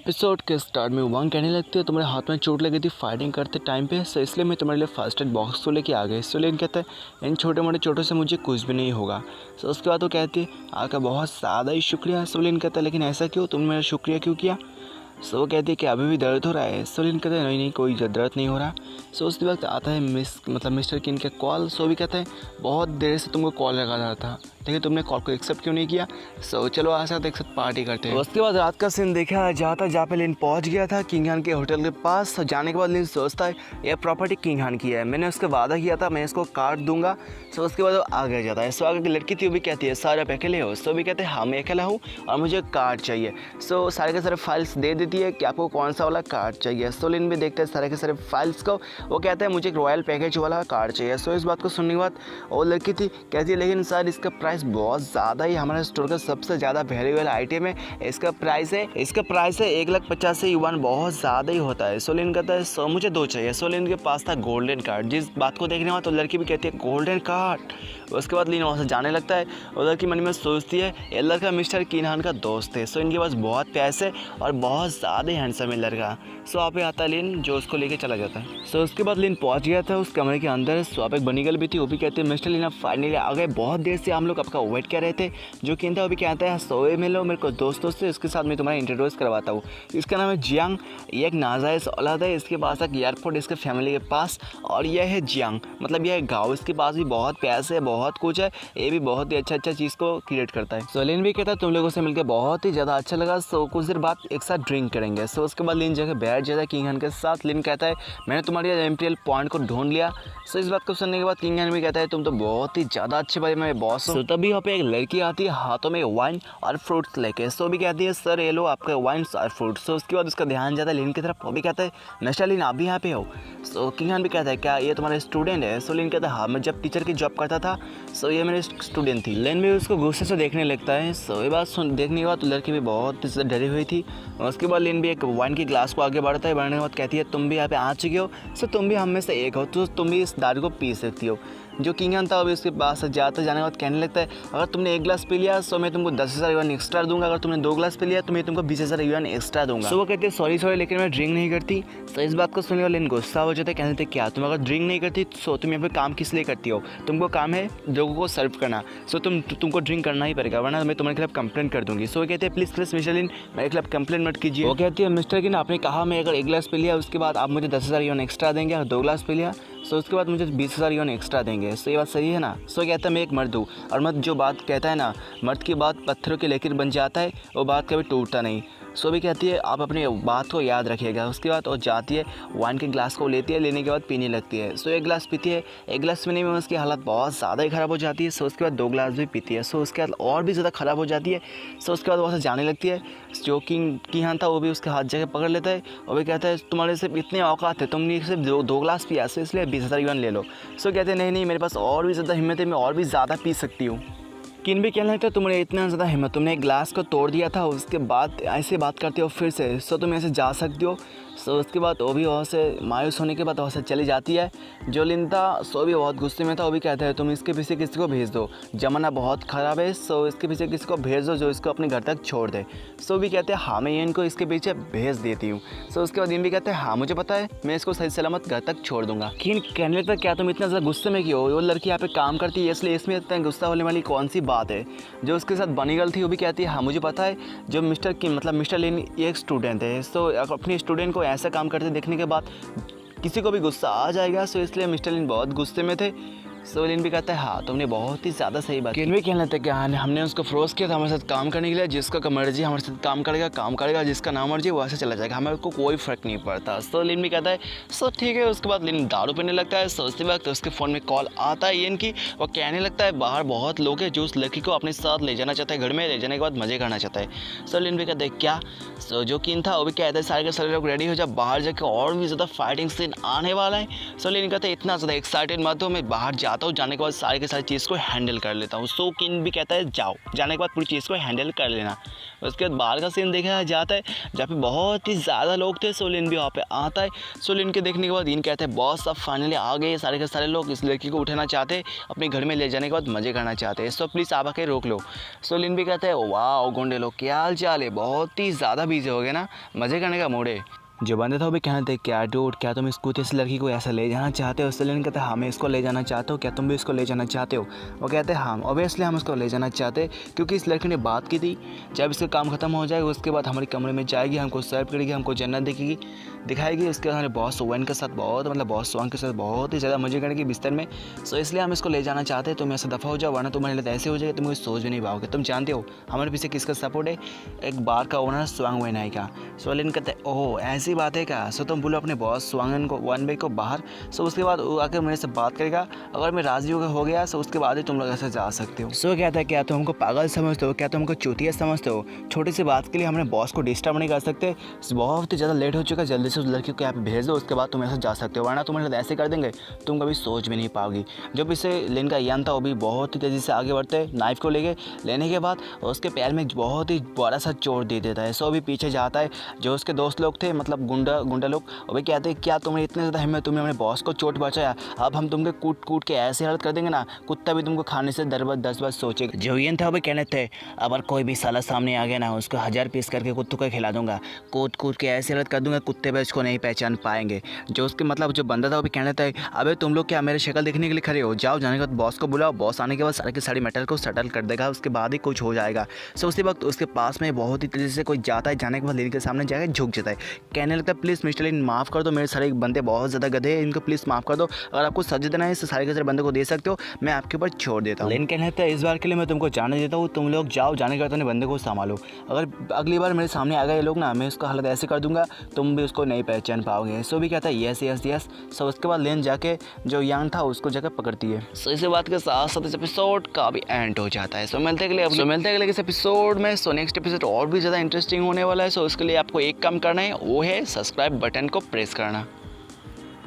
Episode के start में वंग कहने लगती है तुम्हारे हाथ में चोट लगी थी फाइटिंग करते टाइम पे, सो इसलिए मैं तुम्हारे लिए फर्स्ट एड बॉक्स को लेके आ गई। सो लेकिन कहता है इन छोटे मोटे चोटों से मुझे कुछ भी नहीं होगा। सो उसके बाद वो कहती है आपका बहुत ज़्यादा ही शुक्रिया। सोलिन कहता है लेकिन ऐसा क्यों, तुमने मेरा शुक्रिया क्यों किया। सो वो कहती है कि अभी भी दर्द हो रहा है। सोलिन कहते हैं नहीं नहीं कोई दर्द नहीं हो रहा। सो उस वक्त आता है मिस्टर किन का कॉल। सो भी कहते हैं बहुत देर से तुमको कॉल लगा रहा था लेकिन तुमने कॉल को एक्सेप्ट क्यों नहीं किया। सो चलो आज साथ एक साथ पार्टी करते हैं। उसके बाद रात का सीन देखा जाता जहाँ पे लिन पहुँच गया था किंग हान के होटल के पास। तो जाने के बाद लिन सोचता है यह प्रॉपर्टी किंग हान की है, मैंने उसका वादा किया था मैं इसको काट दूंगा। सो उसके बाद वो आगे जाता है। सो आगे की लड़की थी वो भी कहती है सर आप अकेले हो। सो भी कहते हैं हाँ मैं अकेला हूँ और मुझे कार्ड चाहिए। सो सारे के सारे फाइल्स दे देती है कि आपको कौन सा वाला कार्ड चाहिए। सो लिन भी देखते हैं सारे के सारे फाइल्स को। वो कहता है मुझे एक रॉयल पैकेज वाला कार्ड चाहिए। सो इस बात को सुनने के बाद वो लड़की थी कहती है लेकिन सर इसका प्राइस बहुत ज़्यादा ही, हमारे स्टोर का सबसे ज़्यादा वैल्यूएबल आइटम है, इसका प्राइस है 1,50,000 युआन, बहुत ज़्यादा ही होता है। सो लिन कहता है सो मुझे दो चाहिए। सो लिन के पास था गोल्डन कार्ड। जिस बात को देखने वाला तो लड़की भी कहती है गोल्डन कार्ड। उसके बाद लिन वहाँ से जाने लगता है। वो लड़की मन में सोचती है ये लड़का मिस्टर किन हान का दोस्त है। सो इनके पास बहुत पैसे और बहुत ज़्यादा हैंडसम है लड़का। सो वहाँ पे आता है लिन जो उसको लेके चला जाता है। सो उसके बाद लिन पहुँच गया था उस कमरे के अंदर। सो आप एक बनी गर्ल भी थी वो भी कहते हैं मिस्टर लिन आप फाइनली आ गए, बहुत देर से हम लोग आपका वेट कर रहे थे। जो किन था वो भी कहता है सोए मिलो मेरे को दोस्तों से, इसके साथ मैं तुम्हारा इंट्रोड्यूस करवाता हूँ। इसका नाम है जियांग, ये एक नाजायज़ औलाद है, इसके पास एक एयरपोर्ट इसके फैमिली के पास, और यह है जियांग मतलब यह है गाँव, इसके पास भी बहुत पैसे है बहुत कुछ है, ये भी बहुत ही अच्छा चीज़ को क्रिएट करता है। सो लिन भी कहता है तुम लोगों से मिलकर बहुत ही ज़्यादा अच्छा लगा। सो कुछ देर बाद एक साथ ड्रिंक करेंगे। सो उसके बाद लिन जगह बैठ जाता है किंग हान के साथ। लिन कहता है मैंने तुम्हारे एम्पीरियल पॉइंट को ढूंढ लिया। सो इस बात को सुनने के बाद किंग हान भी कहता है तुम तो बहुत ही ज़्यादा अच्छे भाई मैं बॉस हूँ। तभी यहाँ पे एक लड़की आती है हाथों में वाइन और फ्रूट्स लेके। सो भी कहती है सर ये लो आपका वाइन और फ्रूट्स। सो उसके बाद उसका ध्यान जाता है लिन की तरफ। वो भी कहता है मिस्टर लिन आप भी यहाँ पे हो। सो किंग हान भी कहता है क्या ये तुम्हारा स्टूडेंट है। सो लिन कहता है हाँ मैं जब टीचर की जॉब करता था सो ये मेरी स्टूडेंट थी। लिन भी उसको गुस्से से देखने लगता है। सो ये बात देखने के बाद तो लड़की भी बहुत डरी हुई थी। उसके बाद लिन भी एक वाइन की ग्लास को आगे बढ़ता है, बढ़ने के बाद कहती है तुम भी यहाँ पे आ चुके हो, सो तुम भी हम में से एक हो, तो तुम भी इस दारू को पी सकती हो। जो किंग हान था अभी उसके पास जाते जाने के बाद कहने लगता है अगर तुमने एक गिलास पी लिया तो मैं तुमको 10,000 युआन एक्स्ट्रा दूंगा, अगर तुमने 2 गिलास पी लिया तो मैं तुमको 20,000 युआन एक्स्ट्रा दूंगा। सो वो कहते हैं सॉरी लेकिन मैं ड्रिंक नहीं करती। सो इस बात को सुनने वाले गुस्सा हो जाते, कहते क्या तुम अगर ड्रिंक नहीं करती सो तुम यहाँ पे काम किस लिए करती हो, तुमको काम है लोगों को सर्व करना, सो तुमको ड्रिंक करना ही पड़ेगा वरना मैं तुम्हारे खिलाफ कंप्लेन कर दूंगी। सो वो कहते हैं प्लीज़ मिस्टर लिन मेरे खिलाफ कंप्लेन मत कीजिए। वो कहती है मिस्टर किन आपने कहा मैं अगर 1 गिलास पी लिया उसके बाद आप मुझे 10,000 युआन एक्स्ट्रा देंगे, अगर 2 गिलास पी लिया सो उसके बाद मुझे 20,000 युआन एक्स्ट्रा देंगे। सो ये बात सही है ना। सो कहता है मैं एक मर्द हूँ और मर्द जो बात कहता है ना, मर्द की बात पत्थरों की लकीर बन जाता है, वो बात कभी टूटता नहीं। सो भी कहती है आप अपनी बात को याद रखिएगा। उसके बाद वो जाती है वाइन के ग्लास को लेती है, लेने के बाद पीने लगती है। सो 1 गिलास पीती है, 1 गिलास पीने में उसकी हालत बहुत ज़्यादा ही ख़राब हो जाती है। सो उसके बाद 2 गिलास भी पीती है। सो उसके बाद और भी ज़्यादा ख़राब हो जाती है। सो उसके बाद वहाँ से जाने लगती है। जो किंग हान था वो भी उसके हाथ जगह पकड़ लेता है और भी कहता है तुम्हारे सिर्फ इतने औकात है, तुमने सिर्फ 2 गिलास पिया सो इसलिए 20,000 युआन ले लो। सो कहते हैं नहीं मेरे पास और भी ज़्यादा हिम्मत है, मैं और भी ज़्यादा पी सकती हूँ। किन भी कहने लगता है तुमने इतना ज़्यादा हिम्मत, तुमने एक गिलास को तोड़ दिया था उसके बाद ऐसे बात करते हो फिर से, सो तुम ऐसे जा सकती हो। सो उसके बाद वो भी वहाँ से मायूस होने के बाद वहाँ से चली जाती है। जो लिन था सो भी बहुत गुस्से में था, वो भी कहता है तुम इसके पीछे किसी को भेज दो, ज़माना बहुत ख़राब है, सो इसके पीछे किसी को भेज दो जो इसको अपने घर तक छोड़ दे। सो भी कहते हैं हाँ मैं इनको इसके पीछे भेज देती हूँ। सो उसके बाद इन भी कहते हैं हाँ मुझे पता है मैं इसको सही सलामत घर तक छोड़ दूँगा। किन कहने लगता है क्या तुम इतना ज़्यादा गुस्से में क्यों हो, वो लड़की यहाँ पे काम करती है इसलिए इसमें इतना गुस्सा होने वाली कौन सी बात है। जो उसके साथ बनी गर्ल थी वो भी कहती है हाँ मुझे पता है जो मिस्टर लिन एक स्टूडेंट है, सो अपने स्टूडेंट को ऐसा काम करते देखने के बाद किसी को भी गुस्सा आ जाएगा। सो इसलिए मिस्टर लिन बहुत गुस्से में थे। सो लिन भी कहता है हाँ तुमने बहुत ही ज़्यादा सही बात। किन भी कहने लगता है कि हाँ हमने उसको फोर्स किया था हमारे साथ काम करने के लिए, जिसका मर्जी हमारे साथ काम करेगा, जिसका ना मर्जी वो ऐसे चला जाएगा, हमें को कोई फ़र्क नहीं पड़ता। सो लिन भी कहता है सो ठीक है। उसके बाद लिन दारू पीने लगता है। सोचते वक्त उसके फ़ोन में कॉल आता है इनकी, वो कहने लगता है बाहर बहुत लोग हैं जो उस लड़की को अपने साथ ले जाना चाहता है, घर में ले जाने के बाद मज़े करना चाहता है। सो लिन भी कहता है क्या। सो जो किन था वो भी कहता है सारे के सारे लोग रेडी हो जाए, बाहर जाके और भी ज़्यादा फाइटिंग सीन आने वाला है। सो लिन कहता है इतना ज़्यादा एक्साइटेड मत हो, मैं बाहर जाता हूँ, जाने के बाद सारी की सारी चीज़ को हैंडल कर लेता हूँ। सो किन भी कहता है जाओ, जाने के बाद पूरी चीज़ को हैंडल कर लेना। उसके बाद बाहर का सीन देखा जाता है जहाँ पे बहुत ही ज़्यादा लोग थे। सो लिन भी वहाँ पे आता है। सो लिन के देखने के बाद इन कहते हैं बॉस अब फाइनली आ गए सारे के सारे लोग, इस लड़की को उठाना चाहते, अपने घर में ले जाने के बाद मज़े करना चाहते हैं। सो प्लीज़ आप आके रोक लो। सो लिन भी कहते हैं वाह गुंडे लोग क्या हाल चाल है, बहुत ही ज़्यादा बिजी हो गए ना, मज़े करने का मूड है। जो बंदे था वो भी कहना थे क्या डूड, क्या तुम इसको इस लड़की को ऐसा ले जाना चाहते हो? उससे लिन कहते हैं हाँ मैं इसको ले जाना चाहता हूँ, क्या तुम भी इसको ले जाना चाहते हो? वो कहते हैं हाँ ऑब्वियसली हम इसको ले जाना चाहते हैं, क्योंकि इस लड़की ने बात की थी जब इसका काम खत्म हो जाएगा उसके बाद हमारे कमरे में जाएगी, हमको सर्व करेगी, हमको जन्नत दिखाएगी। उसके बाद हमारे बॉस वन के साथ बॉस वन के साथ बहुत ही ज़्यादा मजे करेंगे बिस्तर में। सो इसलिए हम इसको ले जाना चाहते हैं, तुम ऐसा दफ़ा हो जाओ वरना तुम्हारे लिए ऐसे हो जाएगा तुम कुछ सोच भी नहीं पाओगे। तुम जानते हो हमारे पीछे किसका सपोर्ट है? एक बार का ओनर स्वांग वेनाई का। सो लिन कहते हैं ओह ऐसी बात है क्या? सो तुम बोलो अपने बॉस स्वांगन को वन बे को बाहर। सो उसके बाद वो आकर मेरे से बात करेगा, अगर मैं राजी हो गया सो उसके बाद ही तुम लोग ऐसे जा सकते हो। सो कहता है क्या तुम हमको पागल समझते हो, क्या तुम हमको चूतिया समझते हो? छोटी सी बात के लिए हमने बॉस को डिस्टर्ब नहीं कर सकते, बहुत ही ज़्यादा लेट हो चुका है, जल्दी से उस लड़की को यहाँ पे भेज दो, उसके बाद तुम ऐसे जा सकते हो वरना तुम्हारे साथ ऐसे कर देंगे तुम कभी सोच भी नहीं पाओगी। जब इसे लिन का यन था वो भी बहुत ही तेज़ी से आगे बढ़ते नाइफ को लेने के बाद उसके पैर में बहुत ही बड़ा सा चोट दे देता है। सो अभी पीछे जाता है, जो उसके दोस्त लोग थे मतलब गुंडा लोग, वो भी कहते हैं क्या तुम्हें इतने ज़्यादा हिम्मत, तुमने अपने बॉस को चोट पहुँचाया, अब हम तुमको कूट के ऐसे हालत कर देंगे ना कुत्ता भी तुमको खाने से 10 बार सोचेगा। जो यन था वो भी कहने थे अगर कोई भी साला सामने आ गया ना उसको 1000 पीस करके कुत्तों को खिला दूंगा, कूट के ऐसे हालत कर दूंगा कुत्ते भी उसको नहीं पहचान पाएंगे। जो उसके मतलब जो बंदा था वो भी कहने था अबे तुम लोग क्या मेरे शक्ल देखने के लिए खड़े हो, जाओ, जाने के बाद बॉस को बुलाओ, बॉस आने के बाद सारे के सारे मैटर को सेटल कर देगा, उसके बाद ही कुछ हो जाएगा। सो उसी वक्त उसके पास में बहुत ही तेज़ी से कोई जाता है, जाने के बाद लिन के सामने जाकर झुक जाता है, कहने लगता है प्लीज़ मिस्टर लिन माफ़ कर दो, मेरे सारे बंदे बहुत ज़्यादा गधे हैं, इनको प्लीज़ माफ़ कर दो, अगर आपको सजा देना है तो सारे के सारे बंदे को दे सकते हो, मैं आपके ऊपर छोड़ देता हूँ। लिन कहने लगता है इस बार के लिए मैं तुमको जाने देता हूँ, तुम लोग जाओ, जाने के बाद बंदे को संभालो, अगर अगली बार मेरे सामने आ गए लोग ना मैं उसका हालत ऐसे कर दूंगा तुम भी उसको नहीं पहचान पाओगे। सो भी कहता है यस। सो उसके बाद लिन जाके जो यांग था उसको जाकर पकड़ती है। सो इसी बात के साथ साथ इस एपिसोड का भी एंड हो जाता है। सो मिलते हैं अगले इस एपिसोड में। सो नेक्स्ट एपिसोड और भी ज़्यादा इंटरेस्टिंग होने वाला है। सो उसके लिए आपको एक काम करना है, वो है सब्सक्राइब बटन को प्रेस करना।